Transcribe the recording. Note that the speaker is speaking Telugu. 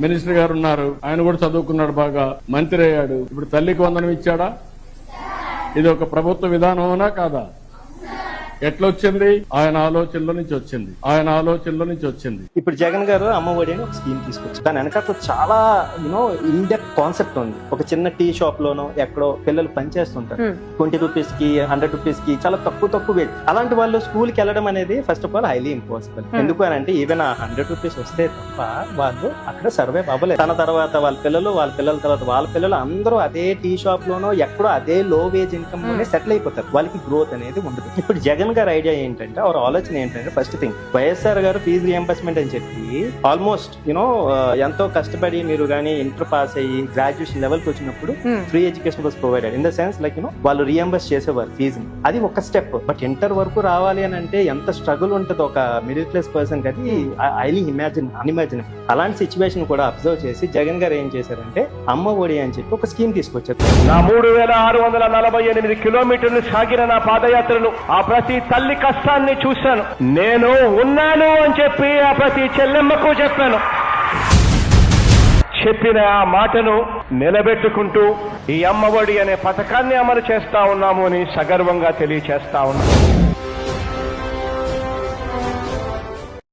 మినిస్టర్ గారు ఉన్నారు, ఆయన కూడా చదువుకున్నాడు, బాగా మంత్రి అయ్యాడు. ఇప్పుడు తల్లికి వందనం ఇచ్చాడా? ఇది ఒక ప్రభుత్వ విధానమేనా కాదా? ఎట్లా వచ్చింది? ఆయన ఆలోచనలో నుంచి వచ్చింది. ఇప్పుడు జగన్ గారు అమ్మ ఒడి అని ఒక స్కీమ్ తీసుకొచ్చి దాని వెనక చాలా ఇన్ డెప్త్ కాన్సెప్ట్ ఉంది. ఒక చిన్న టీ షాప్ లోనో ఎక్కడో పిల్లలు పనిచేస్తుంటారు, 20 రూపీస్ కి 100 రూపీస్ కి చాలా తక్కువ వేజ్. అలాంటి వాళ్ళు స్కూల్ కి వెళ్ళడం అనేది first of all highly impossible. ఎందుకు అని అంటే ఈవెన్ 100 రూపీస్ వస్తే తప్ప వాళ్ళు అక్కడ సర్వైవ్ అవ్వలేదు. తన తర్వాత వాళ్ళ పిల్లల తర్వాత వాళ్ళ పిల్లలు అందరూ అదే టీ షాప్ లోనో ఎక్కడో అదే లో వేజ్ ఇన్కమ్ లోనే సెటిల్ అయిపోతారు. వాళ్ళకి గ్రోత్ అనేది ఉండదు. ఇప్పుడు జగన్ గారి ఐడియా ఏంటంటే, అవర్ ఆలోచన ఏంటంటే, ఫస్ట్ థింగ్ వైఎస్ఆర్ గారు ఫీజు రియంబర్స్మెంట్ అని చెప్పి ఆల్మోస్ట్ ఎంతో కష్టపడి మీరు కానీ ఇంటర్ పాస్ అయ్యి గ్రాడ్యుయేషన్ లెవెల్ కి వచ్చినప్పుడు free education was provided. In the sense like వాళ్ళు రియంబర్స్ చేసేవారు ఫీజుని. అది ఒక స్టెప్. బట్ ఇంటర్ వరకు రావాలి అని అంటే ఎంత స్ట్రగుల్ ఉంటుంది ఒక మిడిల్ క్లాస్ పర్సన్ కి, అది హైలీ అన్ఇమాజినబుల్. అలాంటి సిచ్యువేషన్ కూడా అబ్జర్వ్ చేసి జగన్ గారు ఏం చేశారంటే అమ్మ ఒడి అని చెప్పి ఒక స్కీమ్ తీసుకొచ్చారు. నా 3648 కిలోమీటర్లు సాగిన నా పాదయాత్రను ఆ ప్రతి తల్లి కష్టాన్ని చూశాను. నేను ఉన్నాను అని చెప్పి ఆ ప్రతి చెల్లెమ్మకు చెప్పాను. చెప్పిన ఆ మాటను నిలబెట్టుకుంటూ ఈ అమ్మఒడి అనే పథకాన్ని అమలు చేస్తా ఉన్నాము అని సగర్వంగా తెలియచేస్తా ఉన్నాను.